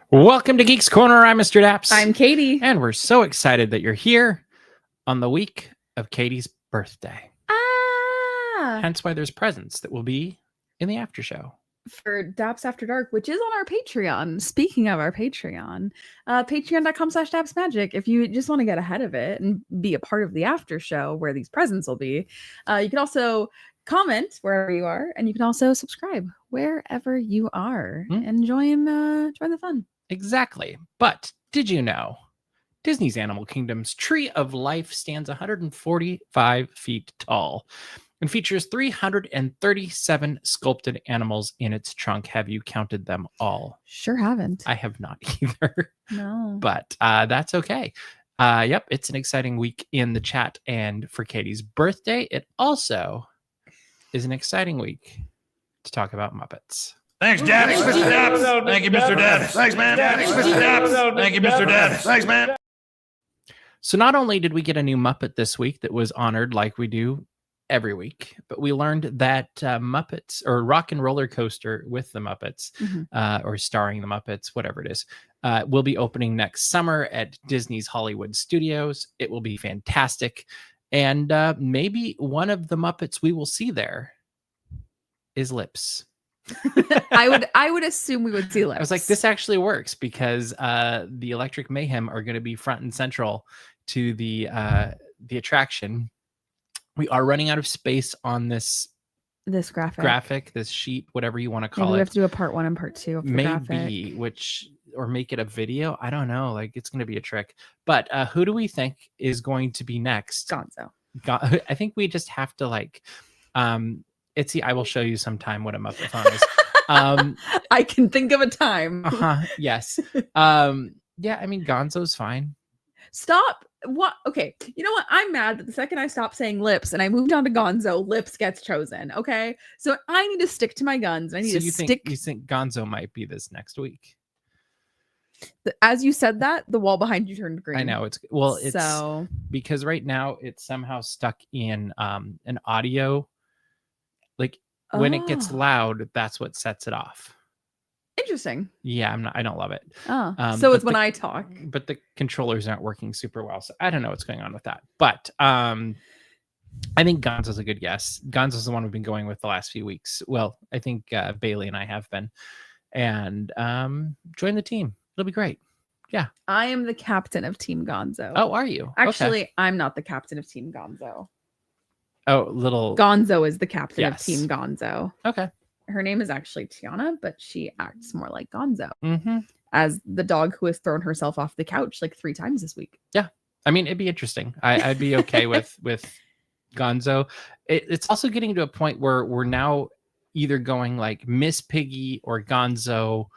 Welcome to Geeks Corner. I'm Mr. Daps. I'm Katie. And we're so excited that you're here on the week of Katie's birthday. Hence why there's presents that will be in the after show. For Daps After Dark, which is on our Patreon. Speaking of our Patreon, patreon.com/dapsmagic. If you just want to get ahead of it and be a part of the after show where these presents will be, you can also comment wherever you are, and you can also subscribe wherever you are and join the fun. Exactly. But did you know Disney's Animal Kingdom's Tree of Life stands 145 feet tall and features 337 sculpted animals in its trunk. Have you counted them all? Sure haven't. I have not either. No. But that's okay. Yep, it's an exciting week in the chat. And for Katie's birthday, it also is an exciting week to talk about Muppets. Thanks, Dad. Thanks, Mr. Daps. Thank you, Mr. Daps. Thanks, man. Thanks, Mr. Daps. Thank you, Mr. Daps. Thanks, man. So not only did we get a new Muppet this week that was honored like we do every week, but we learned that Muppets or Rock and Roller Coaster with the Muppets or starring the Muppets, whatever it is, will be opening next summer at Disney's Hollywood Studios. It will be fantastic. And maybe one of the Muppets we will see there is Lips. I would assume we would see Lips. I was like, this actually works because the Electric Mayhem are going to be front and central to the attraction. We are running out of space on this graphic, this sheet, whatever you want to call it. We have to do a part 1 and part 2 of the graphic. Or make it a video. I don't know. Like, it's going to be a trick. But who do we think is going to be next? Gonzo. I think we just have to I will show you sometime what a Muppet phone is. I can think of a time. Yes. Yeah, I mean, Gonzo's fine. Stop. What? Okay. You know what? I'm mad that the second I stop saying Lips and I moved on to Gonzo, Lips gets chosen. Okay. So I need to stick to my guns. I need to stick. You think Gonzo might be this next week? As you said that, the wall behind you turned green. I know it's because right now it's somehow stuck in an audio. Like when it gets loud, that's what sets it off. Interesting. Yeah, I don't love it. So it's when I talk. But the controllers aren't working super well. So I don't know what's going on with that. But I think Gonzo's a good guess. Gonzo's the one we've been going with the last few weeks. Well, I think Bailey and I have been. And join the team. It'll be great. Yeah. I am the captain of Team Gonzo. Oh, are you? Actually, okay. I'm not the captain of Team Gonzo. Oh, little Gonzo is the captain of Team Gonzo. Okay. Her name is actually Tiana, but she acts more like Gonzo as the dog who has thrown herself off the couch like 3 times this week. Yeah. I mean, it'd be interesting. I'd be okay with Gonzo. It's also getting to a point where we're now either going like Miss Piggy or Gonzo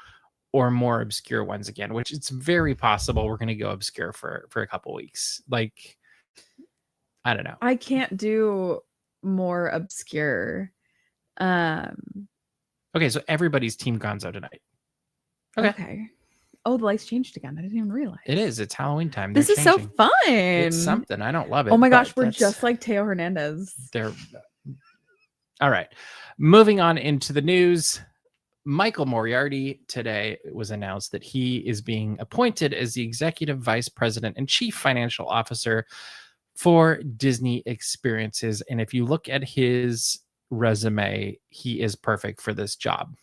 or more obscure ones again, which it's very possible we're going to go obscure for a couple weeks. Like, I don't know. I can't do more obscure. Okay, so everybody's Team Gonzo tonight. Okay. Oh, the lights changed again. I didn't even realize. It is. It's Halloween time. This is so fun. It's something. I don't love it. Oh my gosh, we're just like Teo Hernandez. All right. Moving on into the news. Michael Moriarty today was announced that he is being appointed as the Executive Vice President and Chief Financial Officer for Disney Experiences. And if you look at his resume, he is perfect for this job.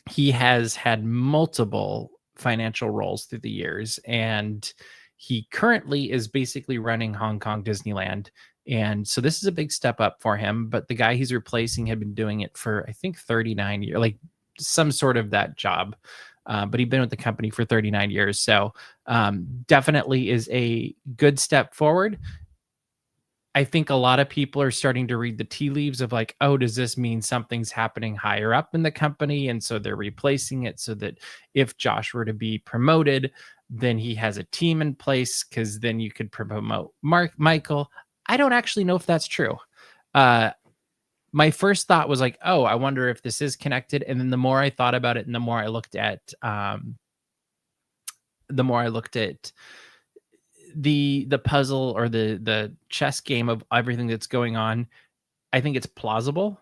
He has had multiple financial roles through the years, and he currently is basically running Hong Kong Disneyland. And so this is a big step up for him, but the guy he's replacing had been doing it for, I think, 39 years, like some sort of that job. But he'd been with the company for 39 years. So definitely is a good step forward. I think a lot of people are starting to read the tea leaves of like, oh, does this mean something's happening higher up in the company? And so they're replacing it so that if Josh were to be promoted, then he has a team in place, because then you could promote Michael. I don't actually know if that's true. My first thought was like, oh, I wonder if this is connected. And then the more I thought about it and the more I looked at the puzzle or the chess game of everything that's going on, I think it's plausible.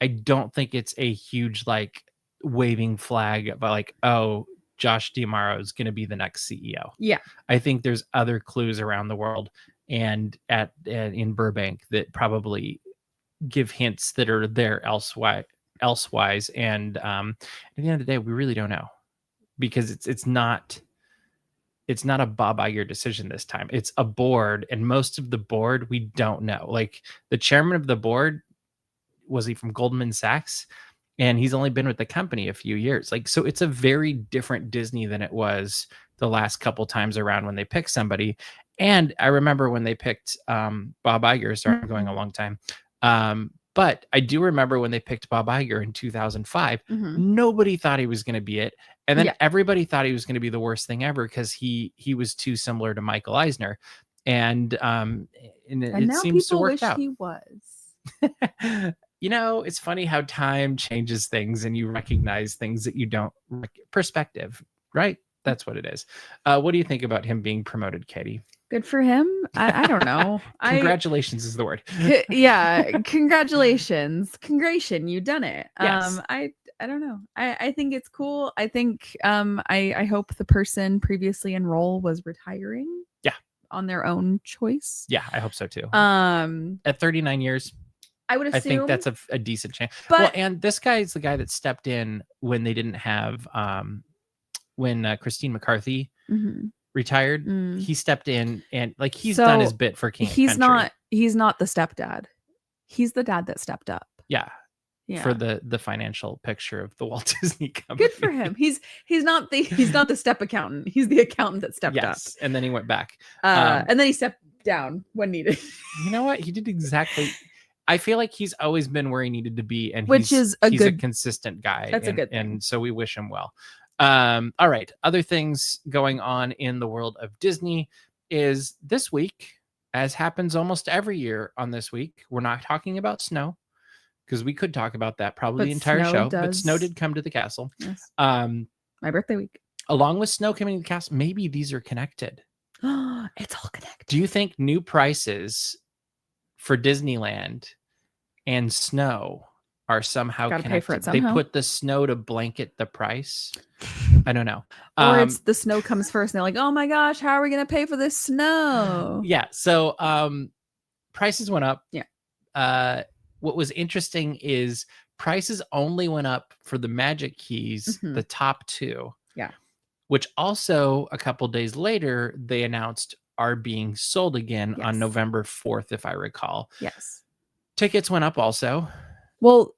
I don't think it's a huge like waving flag about like, oh, Josh D'Amaro is going to be the next CEO. Yeah. I think there's other clues around the world and in Burbank that probably give hints that are there elsewise. And at the end of the day, we really don't know, because it's not a Bob Iger decision this time. It's a board, and most of the board we don't know. Like the chairman of the board, was he from Goldman Sachs? And he's only been with the company a few years. Like, so it's a very different Disney than it was the last couple times around when they picked somebody. And I remember when they picked Bob Iger, sorry, I'm going a long time. But I do remember when they picked Bob Iger in 2005, nobody thought he was going to be it. And then everybody thought he was going to be the worst thing ever because he was too similar to Michael Eisner. And it seems to work out. He was. You know, it's funny how time changes things and you recognize things that you don't. Perspective, right? That's what it is. What do you think about him being promoted, Katie? Good for him. I don't know. Congratulations is the word. Yeah. Congratulations. You done it. Yes. I don't know. I think it's cool. I think I hope the person previously in role was retiring. Yeah. On their own choice. Yeah, I hope so too. At 39 years. I would assume. I think that's a decent chance. But, well, and this guy is the guy that stepped in when they didn't have when Christine McCarthy retired. He stepped in and like he's done his bit for King of Country. He's not the stepdad. He's the dad that stepped up. Yeah. Yeah. For the financial picture of the Walt Disney Company. Good for him. He's not the step accountant. He's the accountant that stepped up. And then he went back. And then he stepped down when needed. You know what? He did exactly. I feel like he's always been where he needed to be, and he's a consistent guy. That's a good thing. And so we wish him well. All right. Other things going on in the world of Disney is this week, as happens almost every year on this week, we're not talking about snow, because we could talk about that probably the entire show. But snow did come to the castle. Yes. My birthday week. Along with snow coming to the castle, maybe these are connected. It's all connected. Do you think new prices for Disneyland and snow are somehow connected? Pay for it somehow. They put the snow to blanket the price. I don't know. Or it's the snow comes first and they're like, oh my gosh, how are we going to pay for this snow? Yeah. So prices went up. Yeah. What was interesting is prices only went up for the Magic Keys, the top two. Yeah. Which also a couple days later, they announced are being sold again on November 4th, if I recall. Yes. Tickets went up also. Well,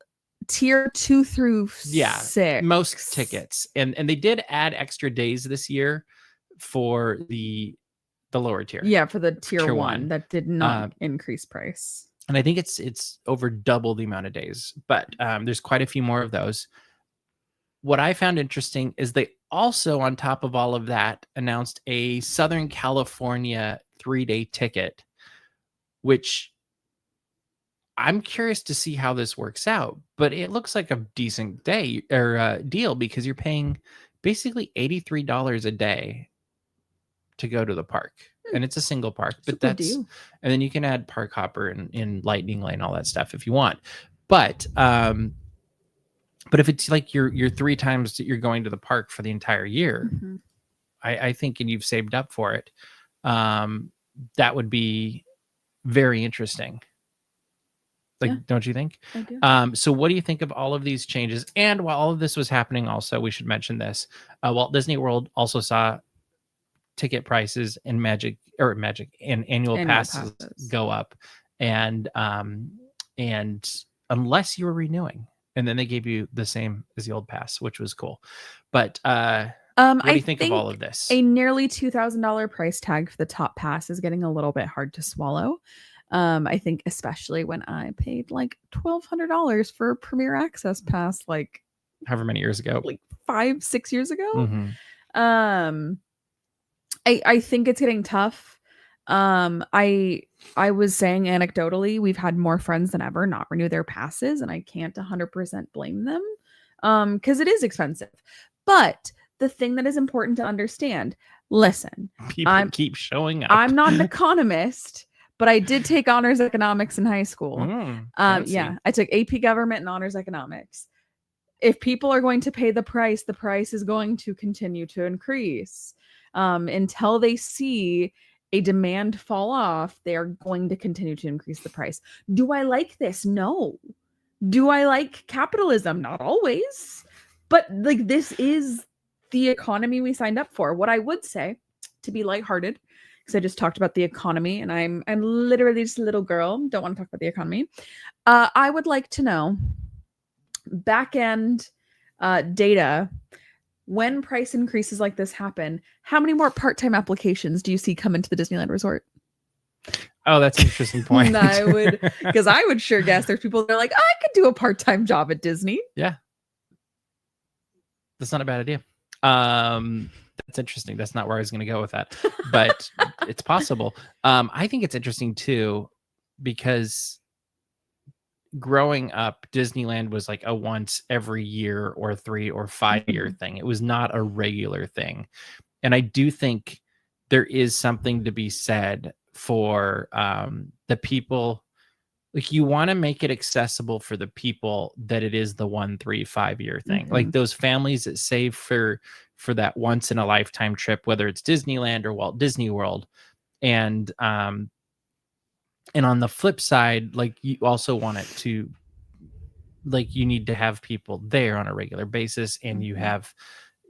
tier 2 through 6. Most tickets. And they did add extra days this year for the lower tier. Yeah, for the tier 1 that did not increase price. And I think it's over double the amount of days, but there's quite a few more of those. What I found interesting is they also, on top of all of that, announced a Southern California 3-day ticket, which I'm curious to see how this works out, but it looks like a decent day or deal, because you're paying basically $83 a day to go to the park. And it's a single park, but that's deal. And then you can add park hopper and in Lightning Lane, all that stuff if you want. But if it's like you're 3 times that you're going to the park for the entire year, I think, and you've saved up for it, that would be very interesting. Like, don't you think? I do. So what do you think of all of these changes? And while all of this was happening, also, we should mention this. Walt Disney World also saw ticket prices and Magic and annual passes go up. And unless you were renewing, and then they gave you the same as the old pass, which was cool. But what do you think of all of this? A nearly $2,000 price tag for the top pass is getting a little bit hard to swallow. I think especially when I paid like $1,200 for a Premier Access pass, like however many years ago, like 5-6 years ago. I think it's getting tough. I was saying anecdotally, we've had more friends than ever not renew their passes, and I can't 100% blame them because it is expensive. But the thing that is important to understand, listen, people keep showing up. I'm not an economist, but I did take honors economics in high school. Yeah, I took AP government and honors economics. if people are going to pay the price is going to continue to increase. Until they see a demand fall off, they are going to continue to increase the price. Do I like this? No. Do I like capitalism? Not always. But like, this is the economy we signed up for. What I would say, to be lighthearted, because I just talked about the economy and I'm literally just a little girl, don't want to talk about the economy. I would like to know back end data. When price increases like this happen, how many more part-time applications do you see come into the Disneyland Resort? Oh, that's an interesting point. I would sure guess there's people that are like, I could do a part-time job at Disney. Yeah. That's not a bad idea. That's interesting. That's not where I was going to go with that, but it's possible. I think it's interesting too, because growing up, Disneyland was like a once every year or 3 or 5 year thing. It was not a regular thing. And I do think there is something to be said for the people. Like, you want to make it accessible for the people that it is the 1, 3, 5 year thing. Like those families that save for that once in a lifetime trip, whether it's Disneyland or Walt Disney World. And on the flip side, like, you also want it to, like, you need to have people there on a regular basis, and you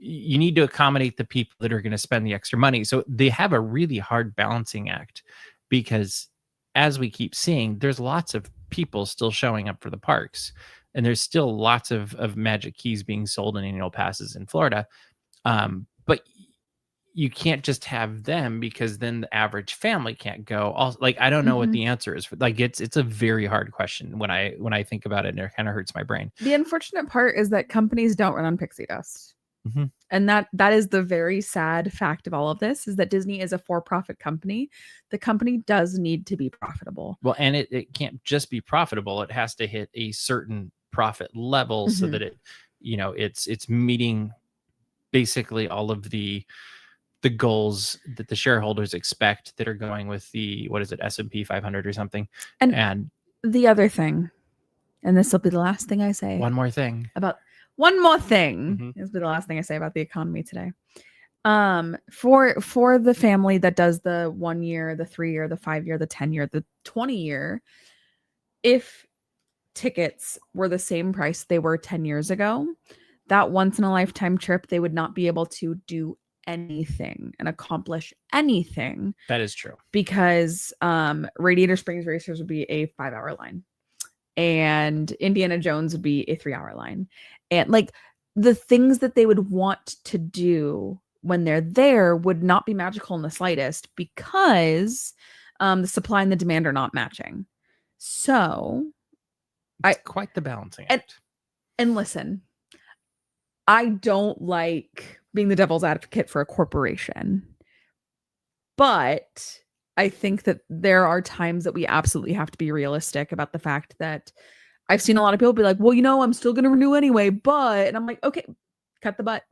need to accommodate the people that are going to spend the extra money. So they have a really hard balancing act, because as we keep seeing, there's lots of people still showing up for the parks, and there's still lots of Magic Keys being sold in annual passes in Florida. But you can't just have them, because then the average family can't go. Also, like, I don't know what the answer is for, like, it's a very hard question when I think about it, and it kind of hurts my brain. The unfortunate part is that companies don't run on pixie dust. And that is the very sad fact of all of this, is that Disney is a for-profit company. The company does need to be profitable. Well, and it can't just be profitable. It has to hit a certain profit level so that it, it's meeting basically all of the goals that the shareholders expect, that are going with the, what is it, S&P 500 or something. And the other thing, and this will be the last thing I say. One more thing. This will be the last thing I say about the economy today. For the family that does the 1 year, the 3 year, the 5 year, the 10 year, the 20 year, if tickets were the same price they were 10 years ago, that once in a lifetime trip, they would not be able to do anything and accomplish anything. That is true, because Radiator Springs Racers would be a 5-hour line, and Indiana Jones would be a 3-hour line. And like, the things that they would want to do when they're there would not be magical in the slightest, because the supply and the demand are not matching. So it's quite the balancing act. And listen, I don't like being the devil's advocate for a corporation, but I think that there are times that we absolutely have to be realistic about the fact that I've seen a lot of people be like, well, I'm still going to renew anyway, but, and I'm like, okay, cut the butt.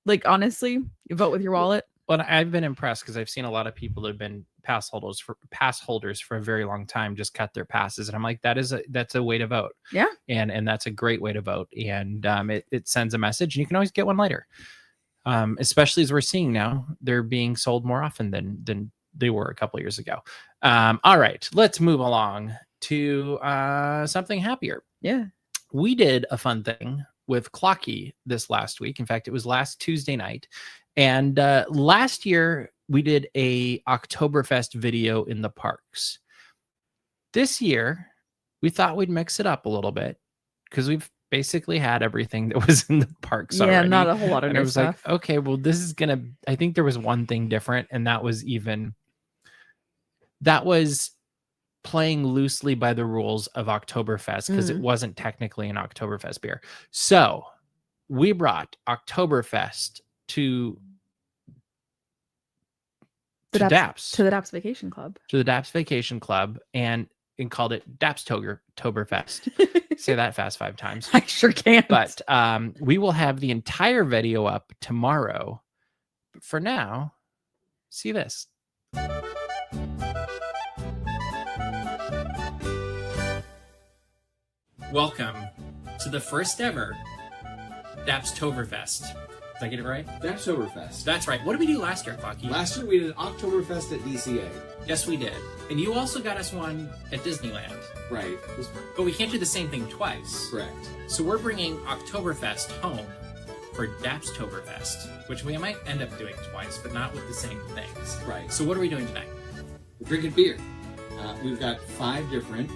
Like, honestly, you vote with your wallet. Well, I've been impressed, because I've seen a lot of people that have been pass holders for a very long time just cut their passes, and I'm like, that's a way to vote. Yeah, and that's a great way to vote, and it sends a message, and you can always get one later. Especially as we're seeing now, they're being sold more often than they were a couple of years ago. All right, let's move along to something happier. Yeah, we did a fun thing with Clocky this last week. In fact, it was last Tuesday night. And last year, we did a Oktoberfest video in the parks. This year, we thought we'd mix it up a little bit, because we've basically had everything that was in the parks already. Yeah, not a whole lot of new stuff. Like, okay, well, this is going to... I think there was one thing different, and that was playing loosely by the rules of Oktoberfest, because it wasn't technically an Oktoberfest beer. So we brought Oktoberfest to the DAPS. To the DAPS Vacation Club. To the DAPS Vacation Club, and called it Dapstoberfest. Say that fast 5 times. I sure can. But we will have the entire video up tomorrow. But for now, see this. Welcome to the first ever Dapstoberfest. Did I get it right? Dapstoberfest. That's right. What did we do last year, Clocky? Last year we did Oktoberfest at DCA. Yes, we did. And you also got us one at Disneyland. Right. But we can't do the same thing twice. Correct. So we're bringing Oktoberfest home for Dapstoberfest, which we might end up doing twice, but not with the same things. Right. So what are we doing tonight? We're drinking beer. We've got 5 different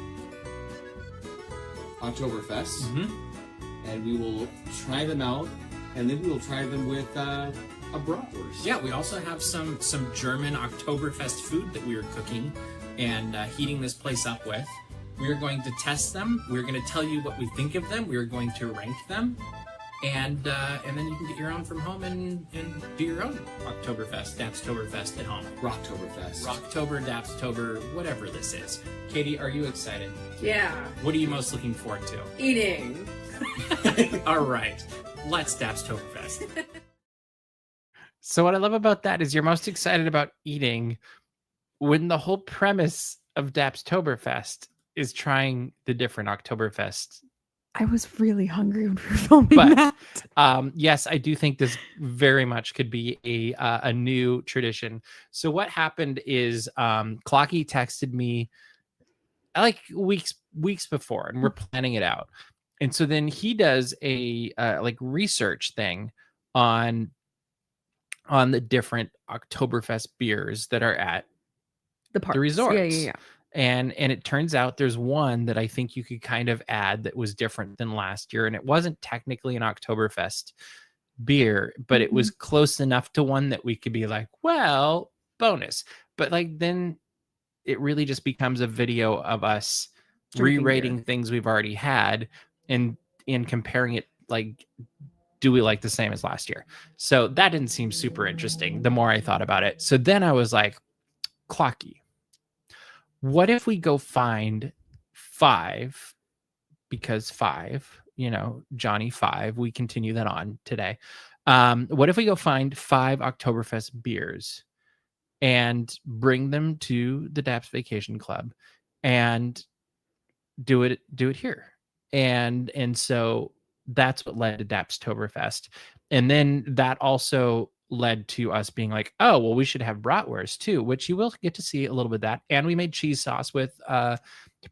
Oktoberfests, and we will try them out, and then we will try them with a bratwurst. Yeah, we also have some German Oktoberfest food that we are cooking and heating this place up with. We are going to test them. We're going to tell you what we think of them. We are going to rank them. And then you can get your own from home and do your own Oktoberfest, Dapstoberfest at home. Rocktoberfest. Rocktober, Dapstober, whatever this is. Katie, are you excited? Yeah. What are you most looking forward to? Eating. All right. Let's Dapstoberfest. So what I love about that is you're most excited about eating when the whole premise of Dapstoberfest is trying the different Oktoberfest. I was really hungry when we were filming But that. yes, I do think this very much could be a new tradition. So what happened is Clocky texted me like weeks before, and we're planning it out. And so then he does a like research thing on the different Oktoberfest beers that are at The parks. the resorts. Yeah. And it turns out there's one that I think you could kind of add that was different than last year. And it wasn't technically an Oktoberfest beer, but it was close enough to one that we could be like, well, bonus. But like then it really just becomes a video of us Drinking re-rating beer. things we've already had and comparing it like, do we like the same as last year? So that didn't seem super interesting the more I thought about it. So then I was like, Clocky, what if we go find 5, because 5, Johnny 5, we continue that on today. What if we go find 5 Oktoberfest beers and bring them to the Daps Vacation Club and do it here? And so that's what led to Dapstoberfest. And then that also led to us being like, oh, well, we should have bratwurst too, which you will get to see a little bit of that. And we made cheese sauce with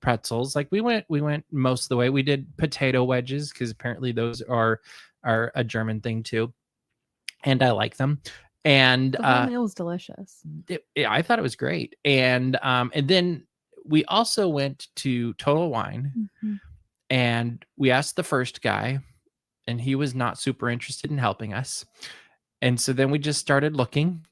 pretzels. Like we went most of the way. We did potato wedges because apparently those are a German thing too, and I like them. And The whole meal was delicious. I thought it was great. And then we also went to Total Wine, and we asked the first guy, and he was not super interested in helping us. And so then we just started looking,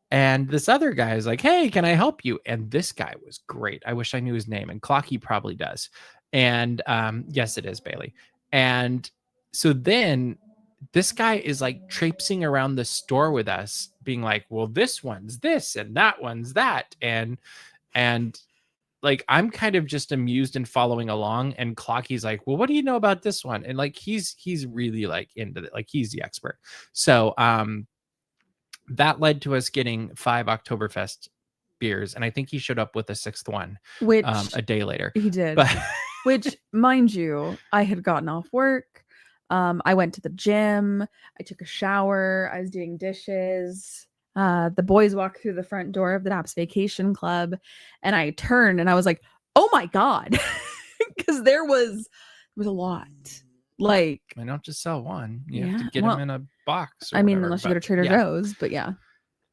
and this other guy is like, hey, can I help you? And this guy was great. I wish I knew his name, and Clocky probably does. And yes, it is Bailey. And so then this guy is like traipsing around the store with us being like, well, this one's this and that one's that. And like, I'm kind of just amused and following along. And Clocky's like, well, what do you know about this one? And like, he's really like into it. Like he's the expert. So that led to us getting 5 Oktoberfest beers. And I think he showed up with a 6th one, Which a day later. he did. But Which, mind you, I had gotten off work. I went to the gym. I took a shower. I was doing dishes. The boys walked through the front door of the Daps Vacation Club, and I turned and I was like, oh my God. Because there was a lot. Like, I don't just sell one. You have Yeah, to get well, them in a box. Or I mean, whatever, unless you but go to Trader yeah. Joe's, but yeah.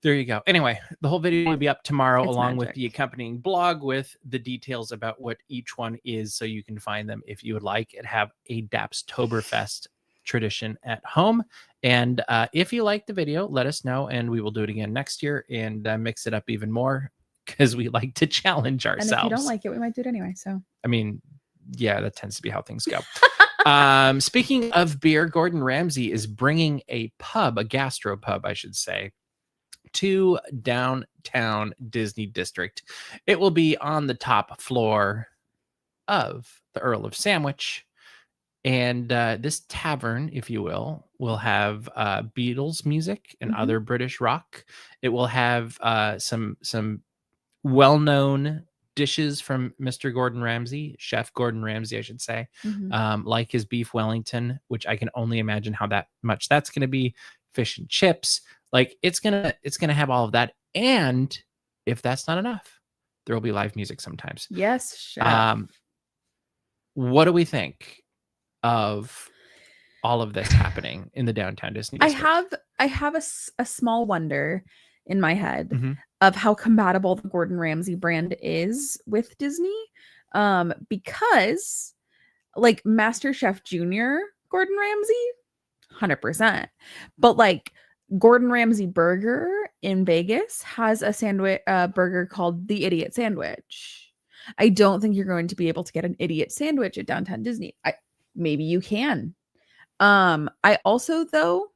There you go. Anyway, the whole video will be up tomorrow It's along with magic. the accompanying blog with the details about what each one is, so you can find them if you would like and have a Dapstoberfest tradition at home. And if you like the video, let us know, and we will do it again next year and mix it up even more because we like to challenge ourselves. And if you don't like it, we might do it anyway. So I mean, yeah, that tends to be how things go. Speaking of beer, Gordon Ramsay is bringing a gastropub, I should say, to downtown Disney District. It will be on the top floor of the Earl of Sandwich. And this tavern, if you will have Beatles music and other British rock. It will have some well-known dishes from Mr. Gordon Ramsay, Chef Gordon Ramsay, I should say, like his beef Wellington, which I can only imagine how much that's going to be. Fish and chips, like it's gonna have all of that. And if that's not enough, there will be live music sometimes. Yes, chef. What do we think of all of this happening in the downtown Disney district? I have a small wonder in my head of how compatible the Gordon Ramsay brand is with Disney, because like Master Chef Junior Gordon Ramsay, 100%, but like Gordon Ramsay Burger in Vegas has a sandwich burger called the Idiot Sandwich. I don't think you're going to be able to get an idiot sandwich at downtown Disney. Maybe you can. I also, though,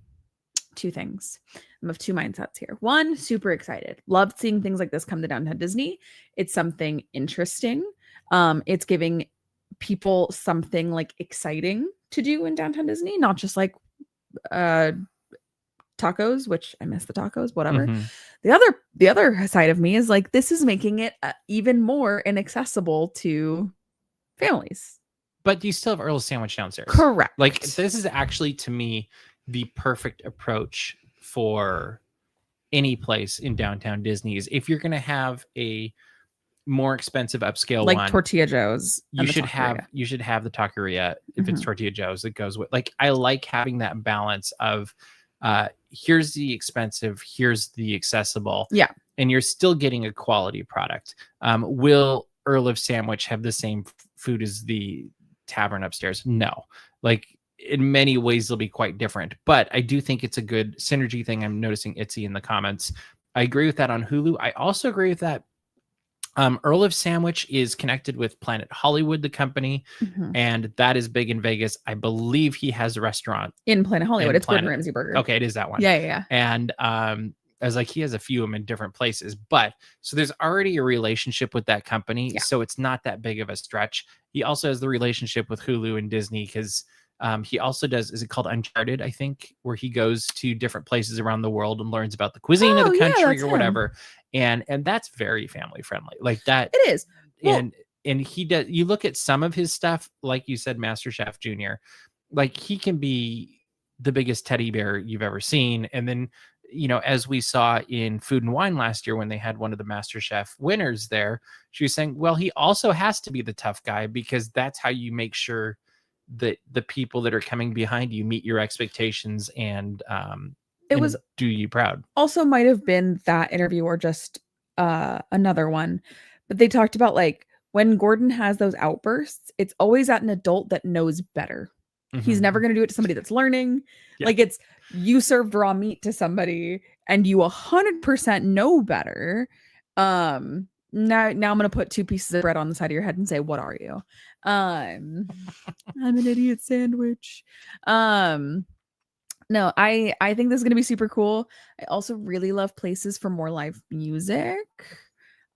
two things. I'm of two mindsets here. One, super excited. Loved seeing things like this come to downtown Disney. It's something interesting. It's giving people something like exciting to do in downtown Disney, not just like tacos, which I miss the tacos, whatever. The other side of me is like, this is making it even more inaccessible to families. But you still have Earl's Sandwich downstairs. Correct. Like, this is actually, to me, the perfect approach for any place in downtown Disney. Is if you're going to have a more expensive upscale like one, Tortilla Joe's, you should have the taqueria. If it's Tortilla Joe's, it goes with, like, I like having that balance of here's the expensive, here's the accessible, and you're still getting a quality product. Will Earl of Sandwich have the same food as the tavern upstairs? No. Like, in many ways they'll be quite different, but I do think it's a good synergy thing. I'm noticing Itzy in the comments. I agree with that on Hulu. I also agree with that Earl of Sandwich is connected with Planet Hollywood, the company, and that is big in Vegas. I believe he has a restaurant in Planet Hollywood. It's Gordon Ramsay Burger. Okay, it is that one. Yeah. And I was like, he has a few of them in different places, but so there's already a relationship with that company, so it's not that big of a stretch. He also has the relationship with Hulu and Disney because he also does, is it called Uncharted, I think, where he goes to different places around the world and learns about the cuisine of the country or whatever. And that's very family friendly. Like that. It is. Well, and he does, you look at some of his stuff, like you said, Master Chef Junior, like he can be the biggest teddy bear you've ever seen. And then, you know, as we saw in Food and Wine last year, when they had one of the Master Chef winners there, she was saying, well, he also has to be the tough guy because that's how you make sure that the people that are coming behind you meet your expectations and do you proud. Also might have been that interview or just another one, but they talked about like when Gordon has those outbursts, it's always at an adult that knows better. He's never going to do it to somebody that's learning. Like, it's, you served raw meat to somebody and you 100% know better. Now I'm going to put two pieces of bread on the side of your head and say, what are you? I'm an idiot sandwich. No, I think this is going to be super cool. I also really love places for more live music.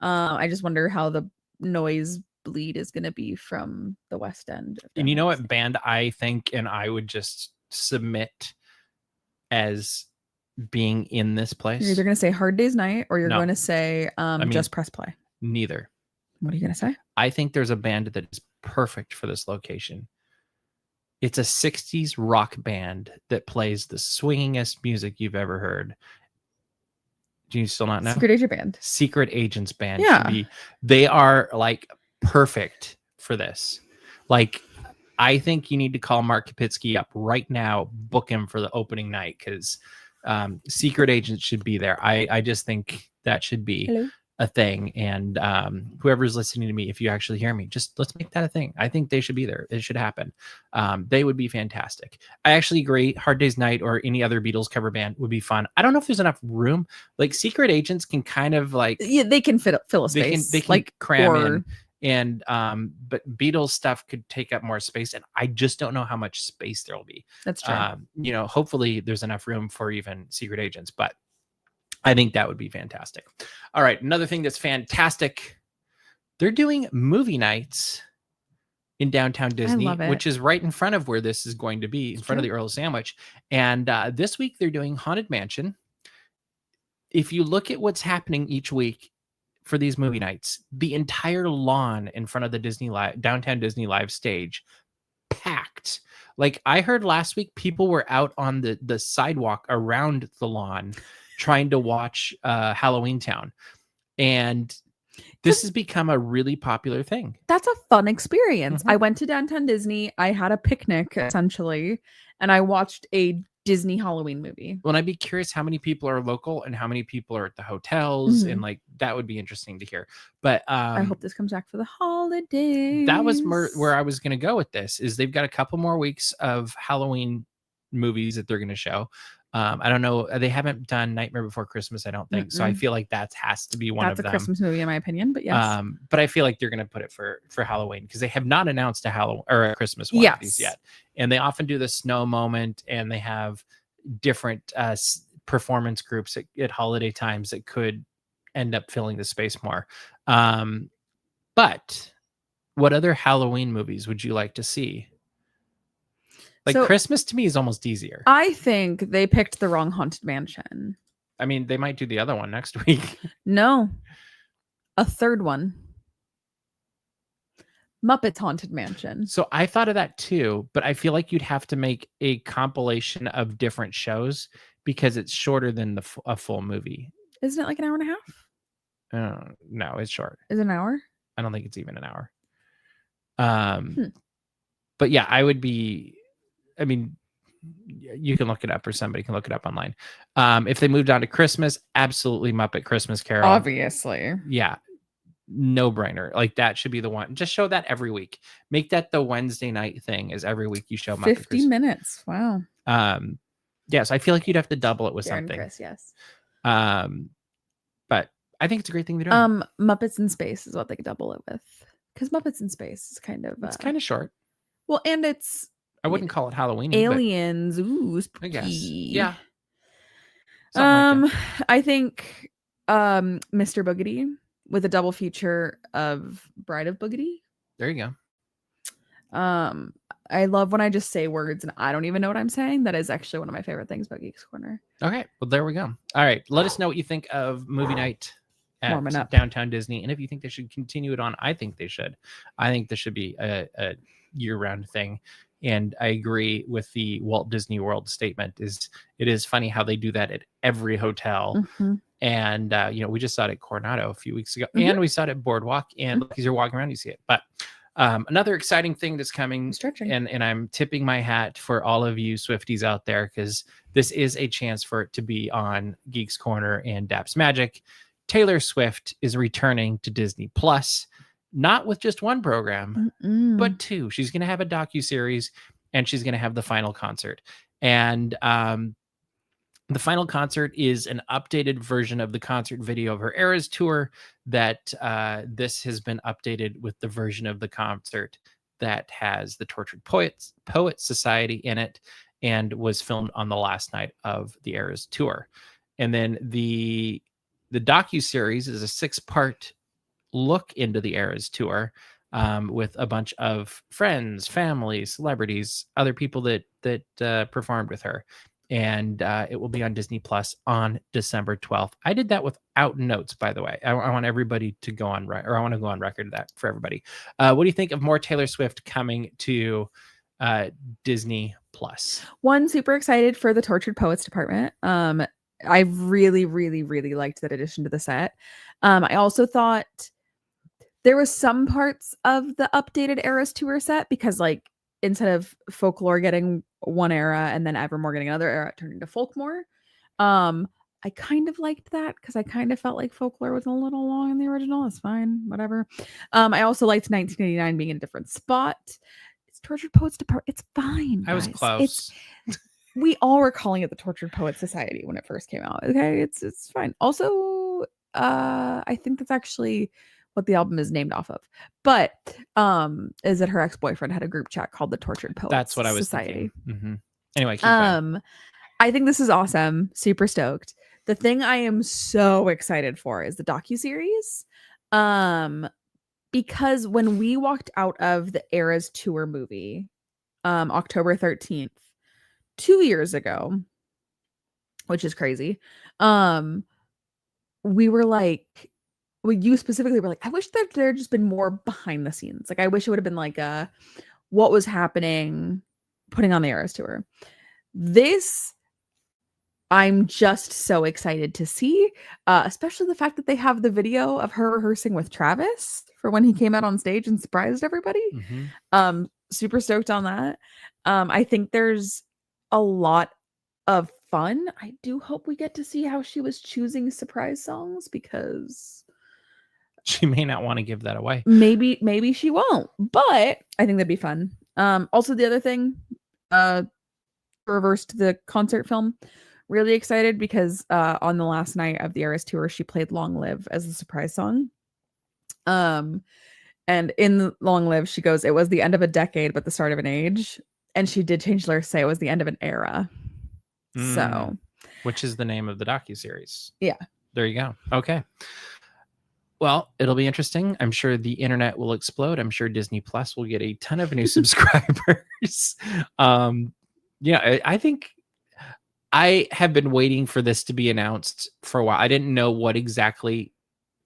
I just wonder how the noise bleed is going to be from the West End. And you know what band I think, and I would just submit as being in this place? You're either going to say Hard Day's Night or you're going to say Just Press Play. Neither. What are you going to say? I think there's a band that is perfect for this location. It's a 60s rock band that plays the swingingest music you've ever heard. Do you still not know? Secret Agent Band. Secret Agents Band. Yeah. They are like perfect for this. Like, I think you need to call Mark Kapitsky up right now, book him for the opening night, because Secret Agents should be there. I just think that should be a thing. And whoever's listening to me, if you actually hear me, just let's make that a thing. I think they should be there. It should happen. They would be fantastic. I actually agree. Hard Day's Night or any other Beatles cover band would be fun. I don't know if there's enough room. Like, Secret Agents can kind of like, they can fill a space. They can like cram in. And but Beatles stuff could take up more space, and I just don't know how much space there will be. That's true. You know, hopefully there's enough room for even Secret Agents, but I think that would be fantastic. All right, another thing that's fantastic, they're doing movie nights in downtown Disney, which is right in front of where this is going to be, in front of the Earl Sandwich. And this week they're doing Haunted Mansion. If you look at what's happening each week, for these movie nights, the entire lawn in front of the downtown Disney Live stage packed. Like I heard last week, people were out on the sidewalk around the lawn trying to watch Halloween Town. And this has become a really popular thing. That's a fun experience. Mhm. I went to downtown Disney. I had a picnic essentially, and I watched a Disney Halloween movie. Well, I'd be curious how many people are local and how many people are at the hotels, Mhm. and like that would be interesting to hear. But I hope this comes back for the holidays. that was where I was going to go with this. Is they've got a couple more weeks of Halloween movies that they're going to show. I don't know. They haven't done Nightmare Before Christmas, I don't think. So I feel like that has to be one of them. That's a Christmas movie, in my opinion. But yes, But I feel like they're going to put it for Halloween because they have not announced a Halloween or a Christmas one of these yet. And they often do the snow moment, and they have different performance groups at holiday times that could end up filling the space more. But what other Halloween movies would you like to see? Like So- Christmas to me is almost easier. I think they picked the wrong Haunted Mansion. I mean, they might do the other one next week. No, a third one. Muppets Haunted Mansion. So I thought of that too, but I feel like you'd have to make a compilation of different shows because it's shorter than a full movie. Isn't it like an hour and a half? No, it's short. Is it an hour? I don't think it's even an hour. But yeah, I mean, you can look it up or somebody can look it up online. If they moved on to Christmas, absolutely Muppet Christmas Carol. Obviously. Yeah. No brainer. Like that should be the one. Just show that every week. Make that the Wednesday night thing is every week you show Muppet 50 Christmas. minutes. Wow. Yes, I feel like you'd have to double it with Darren something. Chris, yes. But I think it's a great thing to do. Muppets in Space is what they could double it with. Because Muppets in Space is kind of it's kind of short. well, and it's I wouldn't call it Halloween. aliens. Ooh, spooky. I guess. Yeah. I think Mr. Boogedy with a double feature of Bride of Boogedy. There you go. I love when I just say words and I don't even know what I'm saying. That is actually one of my favorite things about Geeks Corner. Okay. Well, there we go. All right. Let us know what you think of movie night at Warming up. Downtown Disney. And if you think they should continue it on, I think they should. I think this should be a year-round thing. And I agree with the Walt Disney World statement. It is funny how they do that at every hotel. Mm-hmm. And we just saw it at Coronado a few weeks ago, and we saw it at Boardwalk. And as you're walking around, you see it. But another exciting thing that's coming, and I'm tipping my hat for all of you Swifties out there, because this is a chance for it to be on Geeks Corner and Daps Magic. Taylor Swift is returning to Disney Plus, not with just one program, but two. She's going to have a docuseries, and she's going to have the final concert. And the final concert is an updated version of the concert video of her Eras tour that this has been updated with the version of the concert that has the Tortured Poets Society in it and was filmed on the last night of the Eras tour. And then the docuseries is a 6-part look into the Eras tour with a bunch of friends, family, celebrities, other people that performed with her. And it will be on Disney Plus on December 12th. I did that without notes, by the way. I want everybody to go on, or I want to go on record of that for everybody. What do you think of more Taylor Swift coming to Disney Plus? One, super excited for the Tortured Poets department. I really, really, really liked that addition to the set. I also thought there was some parts of the updated Eras tour set because, like, instead of Folklore getting one era and then Evermore getting another era, it turned into Folkmore. I kind of liked that because I kind of felt like Folklore was a little long in the original. It's fine, whatever. I also liked 1989 being in a different spot. It's Tortured Poets Department. It's fine. I was guys. close. We all were calling it the Tortured Poets Society when it first came out. Okay, it's fine. Also, I think that's actually what the album is named off of. But is that her ex-boyfriend had a group chat called the Tortured Poets That's what I was Society. Mm-hmm. Anyway, keep going. I think this is awesome. Super stoked. The thing I am so excited for is the docuseries. Because when we walked out of the Eras tour movie, October 13th, 2 years ago, which is crazy, we were like, you specifically were like, I wish that there had just been more behind the scenes. Like, I wish it would have been like what was happening putting on the Eras tour. This, I'm just so excited to see, especially the fact that they have the video of her rehearsing with Travis for when he came out on stage and surprised everybody. Mm-hmm. Super stoked on that. I think there's a lot of fun. I do hope we get to see how she was choosing surprise songs, because She may not want to give that away. maybe she won't, but I think that'd be fun. Also the other thing, reverse to the concert film, really excited because on the last night of the Eras tour, she played Long Live as the surprise song. And in Long Live, she goes, it was the end of a decade, but the start of an age. And she did change lyrics, say it was the end of an era. So, which is the name of the docuseries. Yeah. There you go. Okay. Well, it'll be interesting. I'm sure the internet will explode. I'm sure Disney Plus will get a ton of new subscribers. Yeah, I think I have been waiting for this to be announced for a while. I didn't know what exactly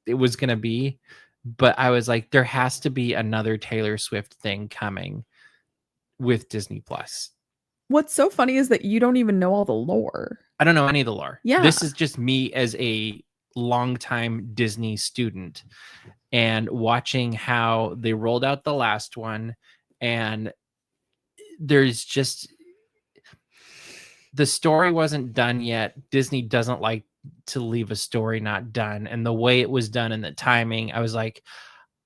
it was going to be, but I was like, there has to be another Taylor Swift thing coming with Disney Plus. What's so funny is that you don't even know all the lore. I don't know any of the lore. Yeah. This is just me as a longtime Disney student and watching how they rolled out the last one. And there's just, the story wasn't done yet. Disney doesn't like to leave a story not done. And the way it was done and the timing, I was like,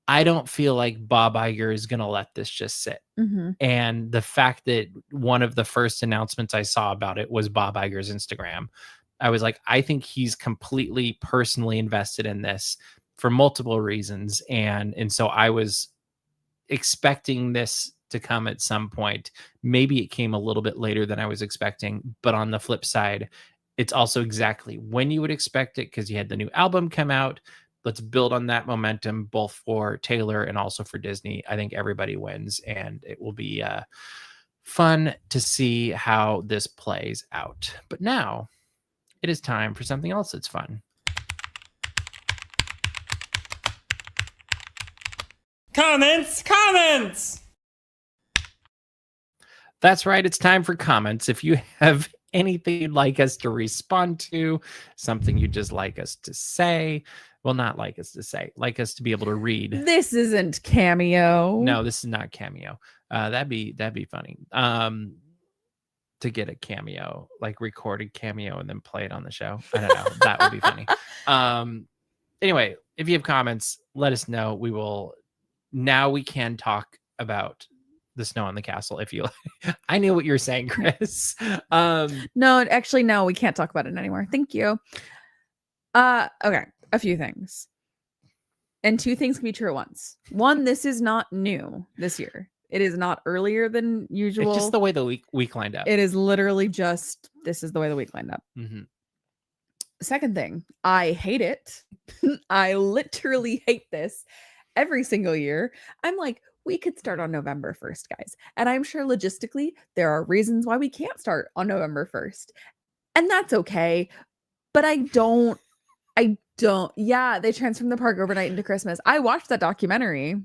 I don't feel like Bob Iger is going to let this just sit. Mm-hmm. And the fact that one of the first announcements I saw about it was Bob Iger's Instagram, I was like, I think he's completely personally invested in this for multiple reasons. And so I was expecting this to come at some point. Maybe it came a little bit later than I was expecting, but on the flip side, it's also exactly when you would expect it, because you had the new album come out. Let's build on that momentum, both for Taylor and also for Disney. I think everybody wins, and it will be fun to see how this plays out. But now it is time for something else that's fun. Comments! That's right. It's time for comments. If you have anything you'd like us to respond to, something you'd just like us to say, well, not like us to say, like us to be able to read. This isn't Cameo. No, this is not Cameo. That'd be funny. To get a cameo, like recorded cameo and then play it on the show. I don't know. That would be funny. Anyway, if you have comments, let us know. We will. Now we can talk about the snow on the castle. If you, I knew what you were saying, Chris. No, actually, no, we can't talk about it anymore. Thank you. Okay, a few things, and two things can be true at once. One, this is not new this year. It is not earlier than usual. It's just the way the week lined up. It is literally just, this is the way the week lined up. Mm-hmm. Second thing, I hate it. I literally hate this every single year. I'm like, we could start on November 1st, guys. And I'm sure logistically, there are reasons why we can't start on November 1st. And that's okay. But I don't. Yeah, they transformed the park overnight into Christmas. I watched that documentary.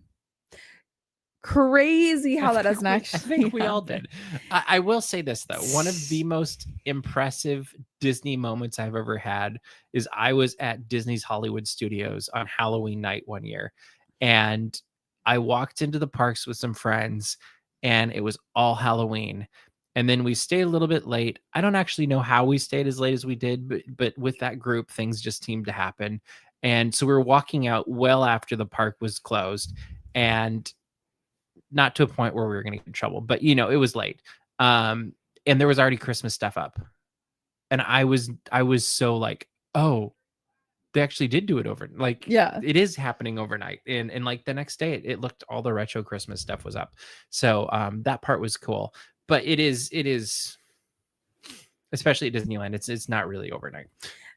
Crazy how that doesn't actually. I think we all did. I will say this, though. One of the most impressive Disney moments I've ever had is I was at Disney's Hollywood Studios on Halloween night one year. And I walked into the parks with some friends, and it was all Halloween. And then we stayed a little bit late. I don't actually know how we stayed as late as we did, but with that group, things just seemed to happen. And so we were walking out well after the park was closed, and not to a point where we were going to get in trouble, but it was late. And there was already Christmas stuff up. And I was so like, oh, they actually did do it over. Like, yeah, it is happening overnight. And like the next day it looked, all the retro Christmas stuff was up. So that part was cool. But it is, especially at Disneyland, it's not really overnight.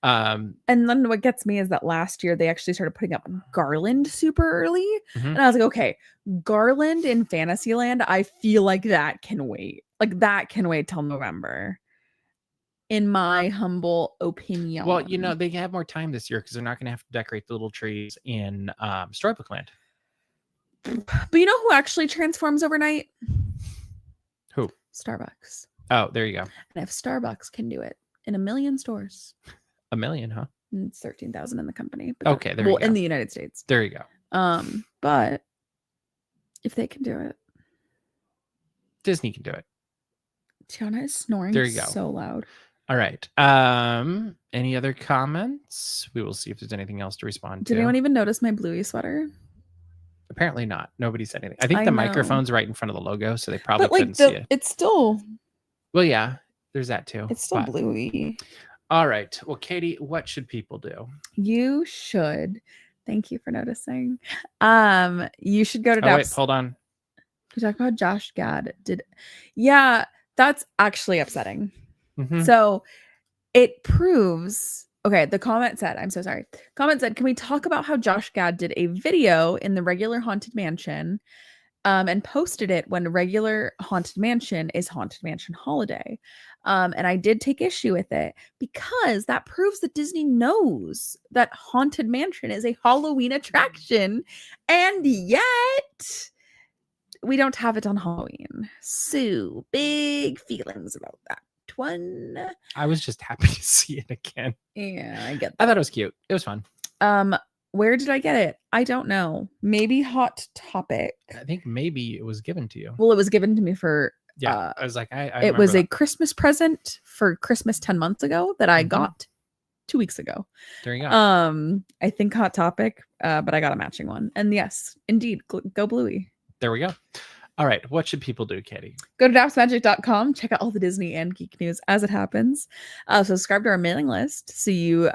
And then what gets me is that last year they actually started putting up garland super early. Mm-hmm. And I was like, okay, garland in Fantasyland, I feel like that can wait. Like that can wait till November. in my humble opinion. Well, you know, they have more time this year because they're not going to have to decorate the little trees in Storybook Land. But you know who actually transforms overnight? Who? Starbucks. Oh, there you go. And if Starbucks can do it in 1 million stores, 1 million, huh? it's 13,000 in the company. But Okay, there you go. in the United States. There you go. But if they can do it, Disney can do it. Tiana is snoring There you go. so loud. All right. Any other comments? We will see if there's anything else to respond to. Did anyone even notice my Bluey sweater? Apparently not. Nobody said anything. I think I the know. microphone's right in front of the logo, so they probably But like couldn't see it. it's still Well, yeah, there's that too. it's still but- Bluey. All right. Well, Katie, what should people do? You should. Thank you for noticing. You should go to Oh, wait, Daps. hold on. We talked about Josh Gad. Yeah, that's actually upsetting. Mhm. So it proves. Okay, the comment said, I'm so sorry. Comment said, can we talk about how Josh Gad did a video in the regular Haunted Mansion and posted it when regular Haunted Mansion is Haunted Mansion Holiday? And I did take issue with it because that proves that Disney knows that Haunted Mansion is a Halloween attraction. And yet we don't have it on Halloween. So big feelings about that one. I was just happy to see it again. Yeah, I get I that. thought it was cute. It was fun. Where did I get it? I don't know. Maybe Hot Topic. I think maybe it was given to you. Well, it was given to me for Yeah, I was like, I it was a remember Christmas present for Christmas 10 months ago that I Mhm. got 2 weeks ago. that. There you go. I think Hot Topic, but I got a matching one. And yes, indeed, go Bluey. There we go. All right. What should people do, Katie? Go to dapsmagic.com, check out all the Disney and geek news as it happens. Subscribe to our mailing list so you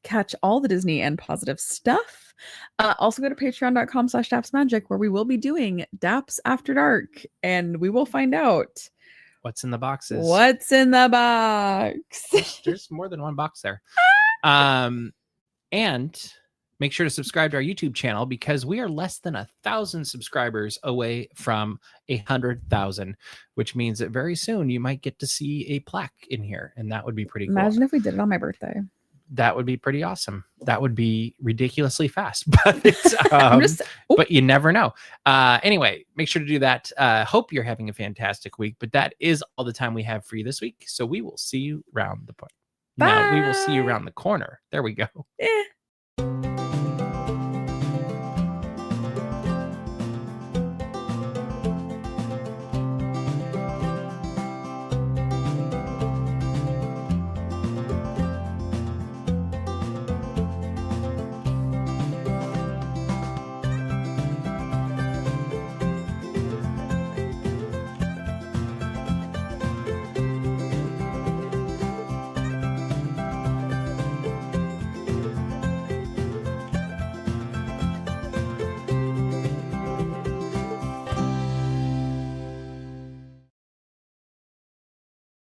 catch all the Disney and positive stuff. Also go to patreon.com/dapsmagic where we will be doing Daps After Dark and we will find out What's in the boxes? what's in the box. There's more than one box there. And make sure to subscribe to our YouTube channel because we are less than 1,000 subscribers away from 100,000, which means that very soon you might get to see a plaque in here, and that would be pretty cool. Imagine if we did it on my birthday. That would be pretty awesome. That would be ridiculously fast, but it's, I'm just but you never know. Anyway, make sure to do that. Hope you're having a fantastic week, but that is all the time we have for you this week. So we will see you around the point. No, we will see you Bye. around the corner. There we go. eh.